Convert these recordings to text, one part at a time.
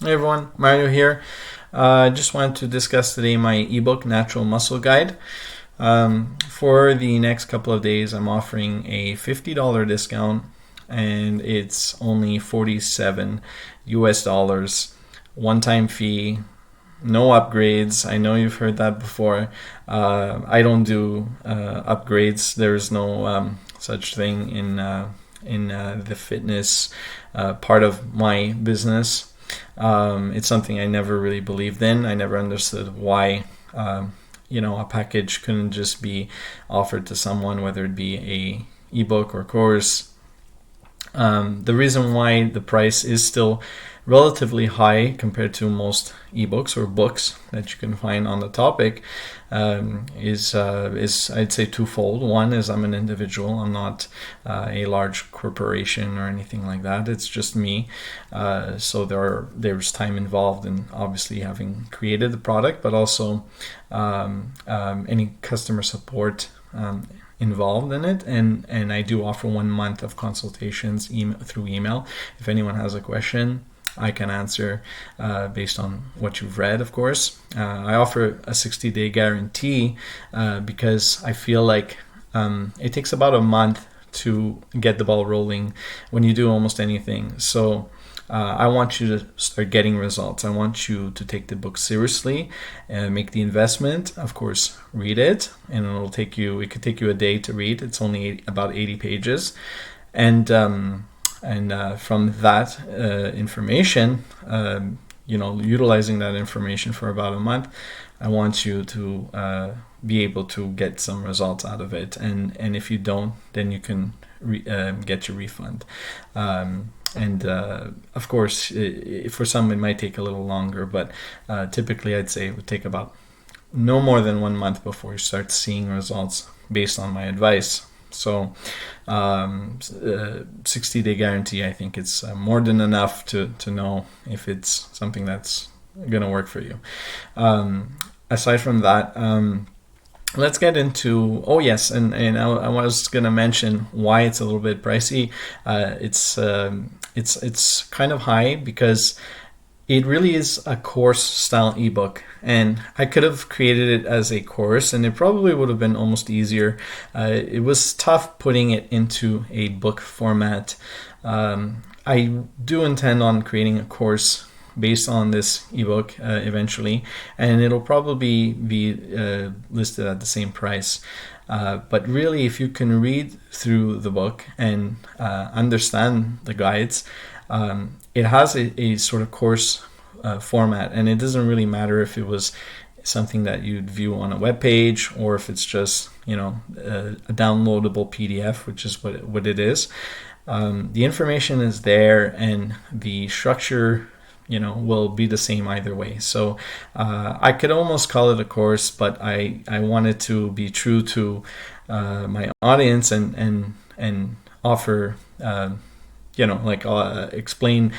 Hey everyone, Mario here. I just wanted to discuss today my ebook, Natural Muscle Guide. For the next couple of days, I'm offering a $50 discount, and it's only 47 US dollars, one-time fee, no upgrades. I know you've heard that before. I don't do upgrades. There's no such thing in the fitness part of my business. It's something I never really believed in. I never understood why, a package couldn't just be offered to someone, whether it be a ebook or course. The reason why the price is still relatively high compared to most ebooks or books that you can find on the topic is I'd say twofold. One is I'm an individual. I'm not a large corporation or anything like that. It's just me. So there's time involved in obviously having created the product, but also any customer support involved in it, and I do offer 1 month of consultations through email. If anyone has a question, I can answer based on what you've read, of course. I offer a 60-day guarantee because I feel like it takes about a month to get the ball rolling when you do almost anything. So I want you to start getting results. I want you to take the book seriously and make the investment. Of course, read it, and it could take you a day to read. It's only about 80 pages. And from that information, utilizing that information for about a month, I want you to be able to get some results out of it. And if you don't, then you can get your refund. Of course, for some it might take a little longer, but typically I'd say it would take about no more than 1 month before you start seeing results based on my advice. So 60-day guarantee, I think it's more than enough to know if it's something that's going to work for you. Aside from that, let's get into, and I was going to mention why it's a little bit pricey. It's kind of high because it really is a course style ebook, and I could have created it as a course and it probably would have been almost easier. It was tough putting it into a book format. I do intend on creating a course based on this ebook eventually, and it'll probably be listed at the same price. But really, if you can read through the book and understand the guides, it has a sort of course format, and it doesn't really matter if it was something that you'd view on a web page or if it's just a downloadable PDF, which is what it is. The information is there, and the structure will be the same either way. So I could almost call it a course, but I wanted to be true to my audience and offer explain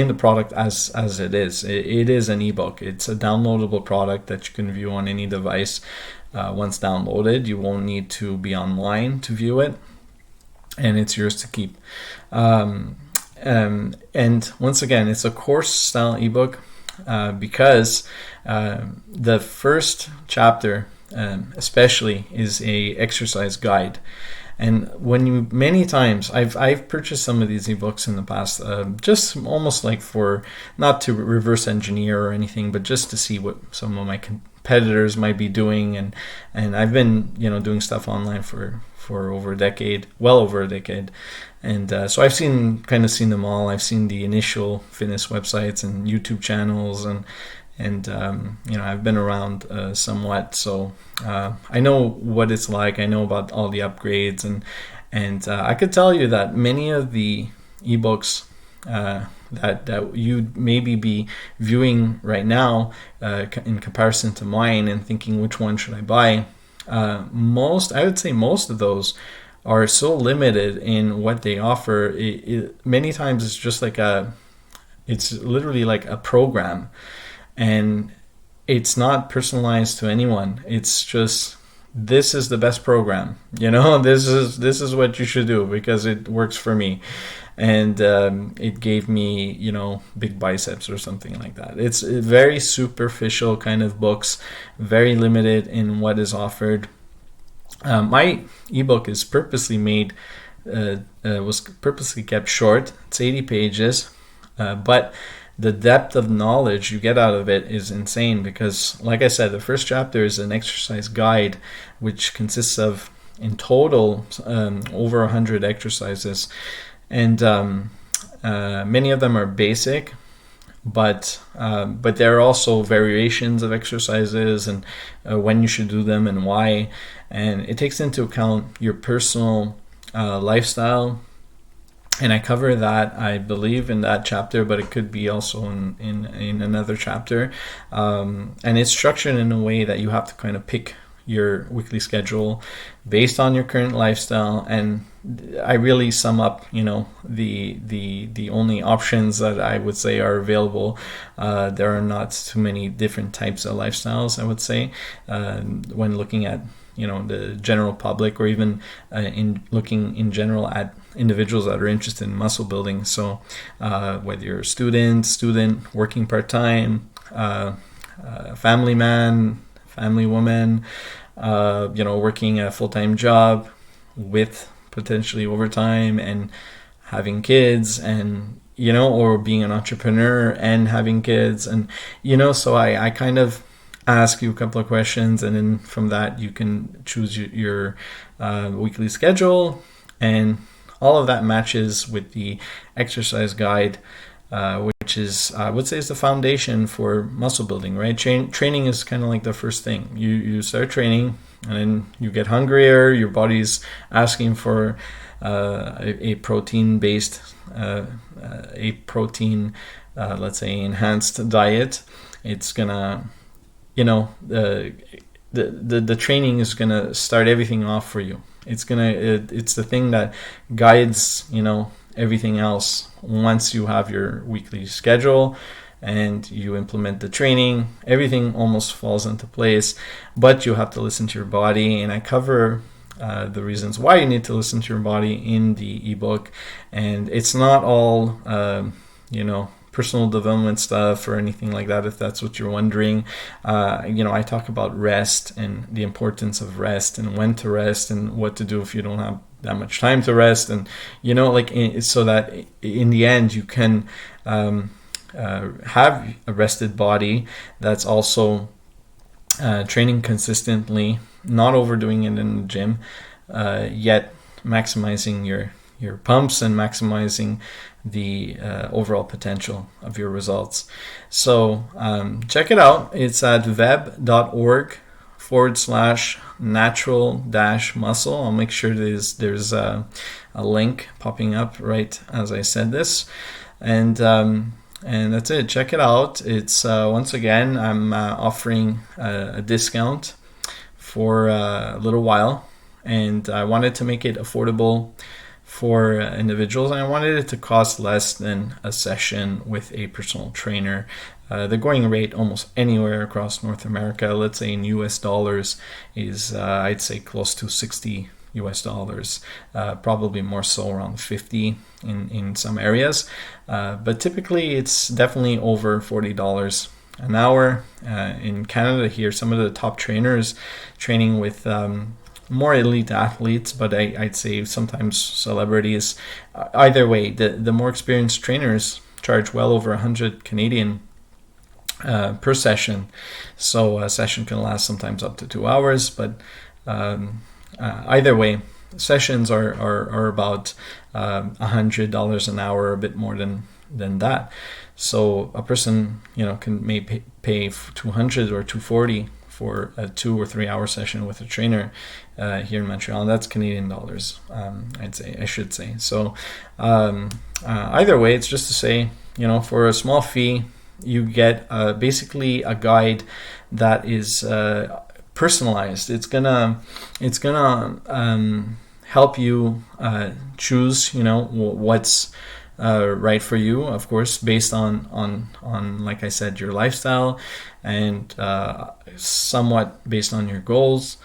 the product as it is. It is an ebook. It's a downloadable product that you can view on any device. Once downloaded, you won't need to be online to view it, and it's yours to keep. And once again, it's a course style ebook because the first chapter especially is a exercise guide. And many times I've purchased some of these ebooks in the past, just almost like for, not to reverse engineer or anything, but just to see what some of my competitors might be doing. And I've been doing stuff online for over a decade, well over a decade. And so I've seen them all. I've seen the initial fitness websites and YouTube channels, and I've been around somewhat, so I know what it's like. I know about all the upgrades, and I could tell you that many of the ebooks that you maybe be viewing right now in comparison to mine and thinking which one should I buy, I would say most of those are so limited in what they offer. Many times it's just it's literally like a program, and it's not personalized to anyone. It's just, this is the best program, this is what you should do because it works for me. and it gave me, big biceps or something like that. It's very superficial kind of books, very limited in what is offered. My ebook is purposely made, was purposely kept short. It's 80 pages, but the depth of knowledge you get out of it is insane, because, like I said, the first chapter is an exercise guide, which consists of, in total, over 100 exercises, and many of them are basic, but there are also variations of exercises, and when you should do them and why, and it takes into account your personal lifestyle. And I cover that, I believe, in that chapter, but it could be also in another chapter. And it's structured in a way that you have to kind of pick your weekly schedule based on your current lifestyle. And I really sum up, the only options that I would say are available. There are not too many different types of lifestyles, I would say, when looking at the general public, or even in looking in general at individuals that are interested in muscle building. So whether you're a student working part-time, family man, family woman, working a full-time job with potentially overtime, and having kids, and or being an entrepreneur and having kids, and so I kind of ask you a couple of questions, and then from that you can choose your weekly schedule, and all of that matches with the exercise guide, which is, I would say, is the foundation for muscle building, right? Training is kind of like the first thing. You start training, and then you get hungrier, your body's asking for a protein-based, let's say, enhanced diet. It's gonna, the training is gonna start everything off for you. It's the thing that guides, everything else. Once you have your weekly schedule and you implement the training, everything almost falls into place. But you have to listen to your body, and I cover the reasons why you need to listen to your body in the ebook. And it's not all, personal development stuff or anything like that, if that's what you're wondering. I talk about rest and the importance of rest, and when to rest, and what to do if you don't have that much time to rest, and so that in the end you can have a rested body that's also training consistently, not overdoing it in the gym, yet maximizing your pumps and maximizing the overall potential of your results. So check it out. It's at web.org/natural-muscle. I'll make sure there's a link popping up right as I said this. And that's it. Check it out. It's once again, I'm offering a discount for a little while, and I wanted to make it affordable for individuals, and I wanted it to cost less than a session with a personal trainer. The going rate almost anywhere across North America, let's say in US dollars, is I'd say close to $60 US, probably more so around 50 in some areas, but typically it's definitely over $40 an hour. In Canada here, some of the top trainers training with more elite athletes, but I'd say sometimes celebrities. Either way, the more experienced trainers charge well over 100 Canadian per session. So a session can last sometimes up to 2 hours, but either way, sessions are about $100 an hour, a bit more than that. So a person may pay $200 or $240 for a 2 or 3 hour session with a trainer here in Montreal, and that's Canadian dollars. I should say. So either way, it's just to say, for a small fee, you get basically a guide that is personalized. It's gonna help you choose, what's right for you, of course, based on like I said, your lifestyle, and somewhat based on your goals.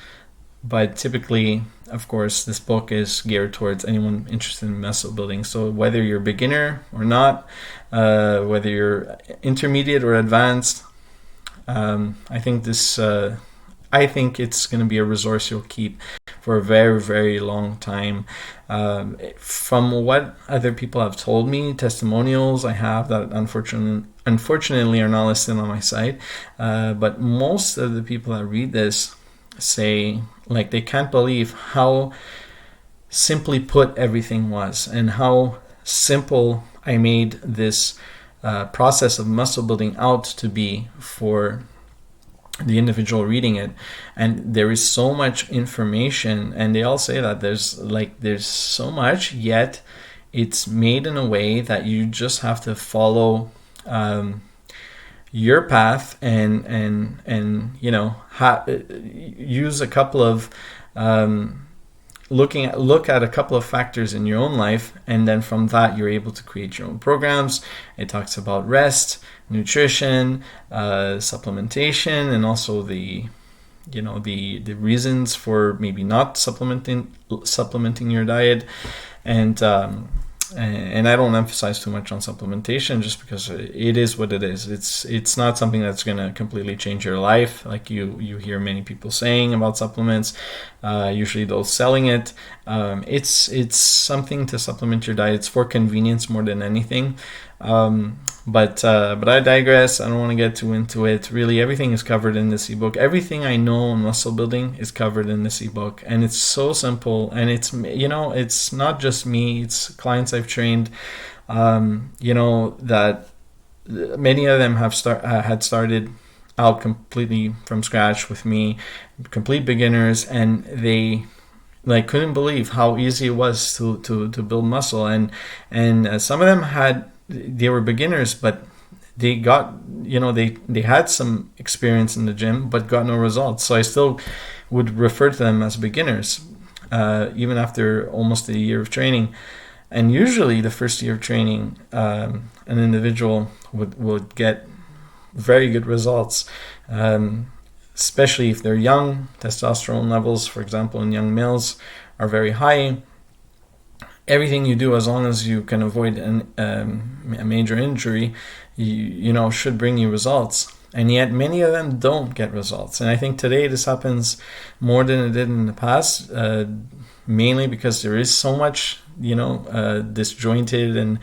But typically, of course, this book is geared towards anyone interested in muscle building. So whether you're a beginner or not, whether you're intermediate or advanced, I think I think it's going to be a resource you'll keep for a very, very long time. From what other people have told me, testimonials I have that unfortunately are not listed on my site, but most of the people that read this say like they can't believe how simply put everything was and how simple I made this process of muscle building out to be for the individual reading it. And there is so much information, and they all say that there's so much, yet it's made in a way that you just have to follow your path and use a couple of look at a couple of factors in your own life, and then from that you're able to create your own programs. It talks about rest, nutrition, supplementation, and also the reasons for maybe not supplementing your diet. And I don't emphasize too much on supplementation just because it is what it is. It's not something that's going to completely change your life, like you hear many people saying about supplements. Usually those selling it. It's something to supplement your diet. It's for convenience more than anything. But I digress. I don't want to get too into it. Really, everything is covered in this ebook. Everything I know on muscle building is covered in this ebook, and it's so simple. And it's not just me. It's clients I've trained. That many of them had started out completely from scratch with me, complete beginners, and they couldn't believe how easy it was to build muscle. And some of them they were beginners, but they got, they had some experience in the gym, but got no results. So I still would refer to them as beginners, even after almost a year of training. And usually the first year of training, an individual would get very good results, especially if they're young. Testosterone levels, for example, in young males are very high. Everything you do, as long as you can avoid a major injury, should bring you results. And yet many of them don't get results. And I think today this happens more than it did in the past, mainly because there is so much, disjointed and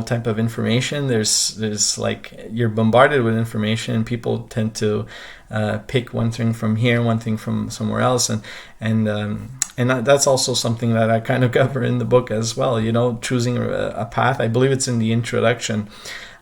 type of information. There's like, you're bombarded with information. People tend to pick one thing from here, one thing from somewhere else, and that's also something that I kind of cover in the book as well. Choosing a path. I believe it's in the introduction.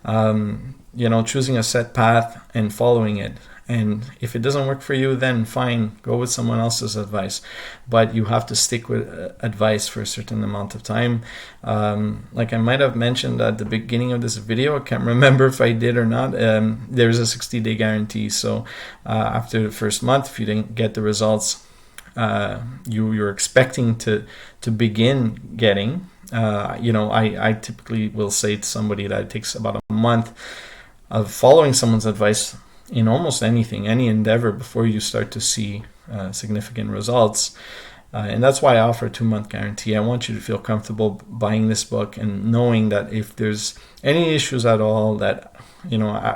Choosing a set path and following it. And if it doesn't work for you, then fine, go with someone else's advice. But you have to stick with advice for a certain amount of time. Like I might have mentioned at the beginning of this video, I can't remember if I did or not. There's a 60-day guarantee. So after the first month, if you didn't get the results you're expecting to begin getting, I typically will say to somebody that it takes about a month of following someone's advice in almost anything, any endeavor, before you start to see significant results. And that's why I offer a 2-month guarantee. I want you to feel comfortable buying this book and knowing that if there's any issues at all, that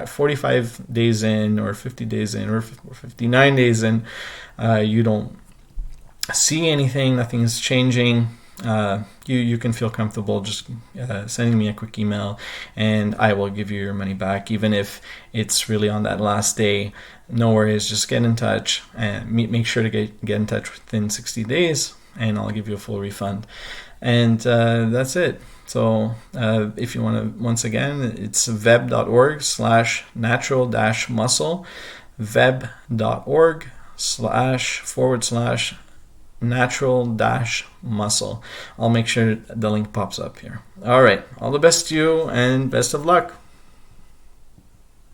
45 days in or 50 days in or 59 days in, you don't see anything, nothing is changing, you can feel comfortable just sending me a quick email, and I will give you your money back, even if it's really on that last day. No worries, just get in touch and make sure to get in touch within 60 days, and I'll give you a full refund. And that's it. So if you want to, once again, it's web.org/natural-muscle, web.org//natural-muscle. I'll make sure the link pops up here. All right. All the best to you and best of luck.